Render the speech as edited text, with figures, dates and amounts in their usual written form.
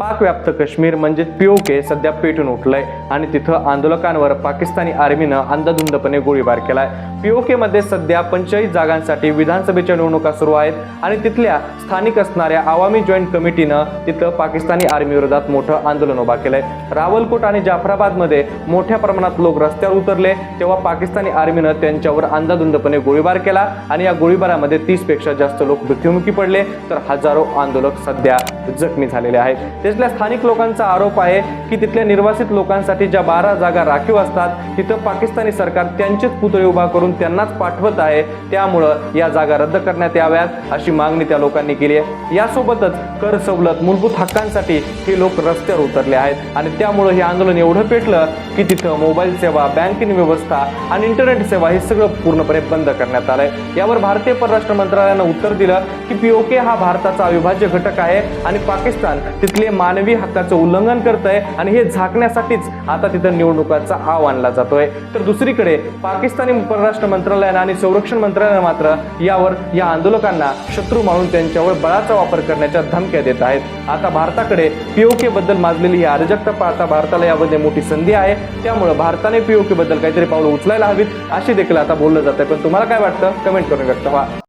पाक व्याप्त काश्मीर म्हणजे पीओके सध्या पेटून उठलंय आणि तिथं आंदोलकांवर पाकिस्तानी आर्मीनं अंधाधुंदपणे गोळीबार केलाय। पीओके मध्ये सध्या 45 जागांसाठी विधानसभेच्या निवडणुका सुरू आहेत आणि तिथल्या स्थानिक असणाऱ्या आवामी जॉईंट कमिटीनं तिथं पाकिस्तानी आर्मी विरोधात मोठं आंदोलन उभा केलंय। रावलकोट आणि जाफराबाद मध्ये मोठ्या प्रमाणात लोक रस्त्यावर उतरले तेव्हा पाकिस्तानी आर्मीनं त्यांच्यावर अंधाधुंदपणे गोळीबार केला आणि या गोळीबारामध्ये 30 पेक्षा जास्त लोक मृत्युमुखी पडले तर हजारो आंदोलक सध्या जखमी झालेले आहेत। तिथल्या स्थानिक लोकांचा आरोप आहे की तिथल्या निर्वासित लोकांसाठी ज्या 12 जागा राखीव असतात तिथं पाकिस्तानी सरकार त्यांचेच पुतळे उभा करून त्यांनाच पाठवत आहे, त्यामुळं या जागा रद्द करण्यात याव्यात अशी मागणी त्या लोकांनी केली आहे। यासोबतच कर सवलत मूलभूत हक्कांसाठी हे लोक रस्त्यावर उतरले आहेत आणि त्यामुळे हे आंदोलन एवढं पेटलं की तिथं मोबाईल सेवा, बँकिंग व्यवस्था आणि इंटरनेट सेवा हे सगळं पूर्णपणे बंद करण्यात आलंय। यावर भारतीय परराष्ट्र मंत्रालयानं उत्तर दिलं की पीओके हा भारताचा अविभाज्य घटक आहे आणि पाकिस्तान तिथले मानवी हक्काचं उल्लंघन करतंय आणि हे झाकण्यासाठीच आता तिथं निवडणुकांचा आव आणला जातोय। तर दुसरीकडे पाकिस्तानी परराष्ट्र मंत्रालयानं आणि संरक्षण मंत्रालयानं मात्र यावर या आंदोलकांना शत्रू मानून त्यांच्यावर बळाचा वापर करण्याच्या धमक्या देत आहेत। आता भारताकडे पीओके बद्दल माजलेली ही अराजकता आता भारताला यामध्ये मोठी संधी आहे, त्यामुळे भारताने पीओके बद्दल काहीतरी पावलं उचलायला हवीत अशी देखील आता बोललं जात आहे। पण तुम्हाला काय वाटतं कमेंट करून व्यक्त व्हा।